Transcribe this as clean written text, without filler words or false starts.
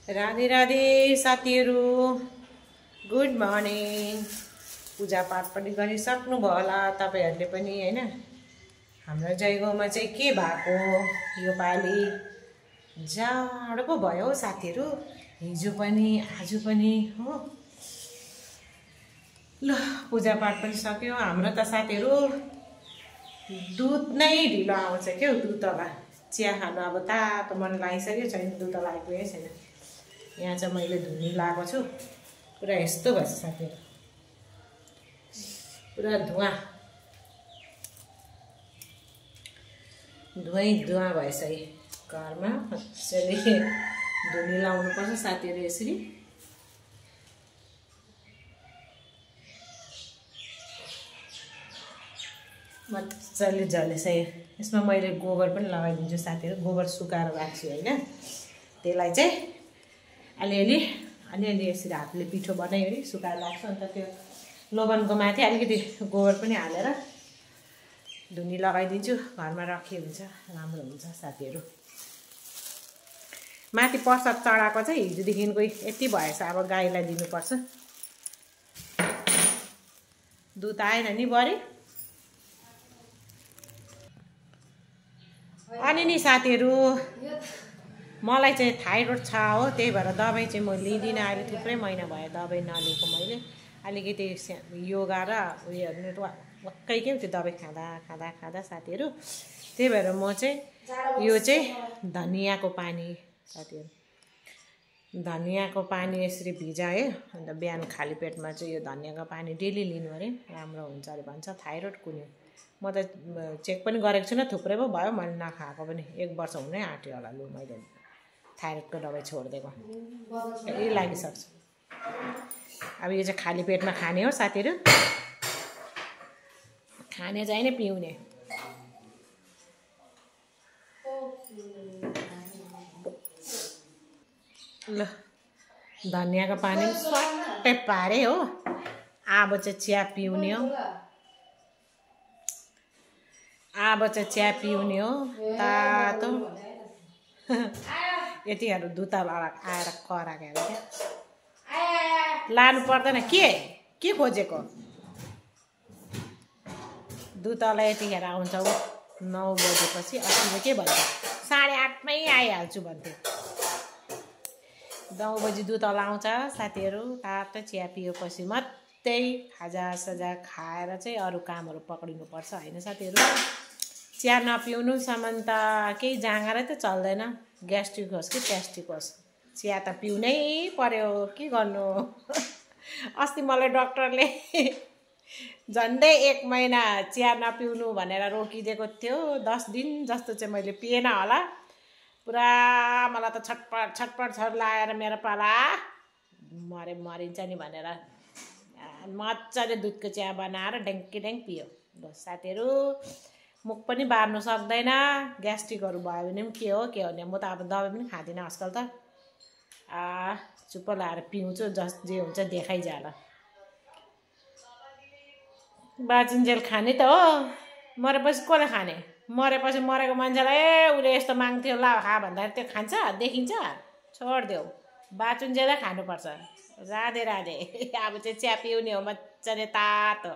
राधे राधे साथीहरु, good morning. पूजापाठ पनि गरिसक्नुभयो होला तपाईहरुले पनि हैन। हाम्रो जयगाउँमा चाहिँ के भएको यो पाली जाडो पो भयो साथीहरु, हिजो पनि आज पनि हो। ल पूजापाठ पनि सक्यो हाम्रो त साथीहरु। दुध नै ढिलो आउँछ के दुधला चिया खानु अब तातो मन लागिसक्यो छैन, दुध लागेकै छैन। यहाँ चाहिँ मैले धुनी लगाएको छु, पुरा यस्तो भएछ साथीहरु, पुरा धुवा धुवा भएछ है घरमा। मजाले धुनी लाउनु पर्छ साथीहरु यसरी। मजाले जलेछ। यसमा मैले गोबर पनि लगाइदिन्छु साथीहरु, गोबर सुकाएर राख्छु हैन। त्यसलाई चाहिँ अलिअलि यसरी हातले पिठो बनाइवरी सुकाएर राख्छु। अन्त त्यो लोबनको माथि अलिकति गोबर पनि हालेर धुनी लगाइदिन्छु। घरमा राखी हुन्छ, राम्रो हुन्छ साथीहरु। माथि प्रसाद चढाएको चाहिँ हिजोदेखिको यति भएछ, अब गाईलाई दिनुपर्छ। दुध आएन नि बढी। अनि नि साथीहरु मलाई चाहिँ थाइरोइड छ हो, त्यही भएर दबाई चाहिँ म लिदिनँ। अहिले थुप्रै महिना भयो दबाई नलिएको मैले। अलिकति योगा र उयोहरु वक्कै के त्यो दबाई खाँदा साथीहरु। त्यही भएर म चाहिँ यो चाहिँ धनियाको पानी साथीहरु, धनियाको पानी यसरी भिजायो। अन्त बिहान खाली पेटमा चाहिँ यो धनियाको पानी डेली लिनु अरे, राम्रो हुन्छ अरे भन्छ थाइरोइड कुन्यो। म त चेक पनि गरेको छुइनँ, थुप्रै पो भयो मैले नखाएको पनि। 1 वर्ष हुनै आँट्यो होला लु मैले थाइरोइडको दबाई छोडिदिएको, यही लागिसक्छ। अब यो चाहिँ खाली पेटमा खाने हो साथीहरु, खाने चाहिँ नै पिउने। ल धनियाको पानी सट्टै पारे हो। अब चाहिँ चिया पिउने हो, अब चाहिँ चिया पिउने हो तातो। यतिहरू दुता आएर कराएको क्या, लानु पर्दैन। के खोजेको दुतालाई यतिखेर आउँछ 9 बजेपछि। अस्ति के भन्छ 8:30 मै आइहाल्छु भन्थ्यो। 9 बजी दुताला आउँछ साथीहरु। तातो चिया पिएपछि मात्रै खाजासाजा खाएर चाहिँ अरू कामहरू पक्रिनुपर्छ हैन साथीहरु। चिया नपिउनुसम्म त केही जाँगरै त चल्दैन। ग्यास्ट्रिक होस् कि प्यास्ट्रिक होस्, चिया त पिउनै पर्यो, के गर्नु। अस्ति मलाई डाक्टरले झन्डै 1 महिना चिया नपिउनु भनेर रोकिदिएको थियो। 10 दिन जस्तो चाहिँ मैले पिएन होला। पुरा मलाई त छटपट लाएर मेरो पाला मरिन्छ नि भनेर मजाले दुधको चिया बनाएर ढ्याङ्की पियो। साथीहरु मुख पनि बार्नु सक्दैन, ग्यास्ट्रिकहरू भयो भने पनि के हो भने। म त अब दबाई पनि खाँदिनँ आजकल त। चुप्प लाएर पिउँछु, जे हुन्छ देखाइजाला। बाँचिन्जेल खाने त हो, मरेपछि कसले खाने? मरेपछि मरेको मान्छेलाई उसले यस्तो माग्थ्यो ल खा भन्दाखेरि त्यो खान्छ देखिन्छ? छोडिदेऊ, बाँचुन्जेलै खानुपर्छ। राधे राधे। अब चाहिँ चिया पिउने हो मजाले तातो।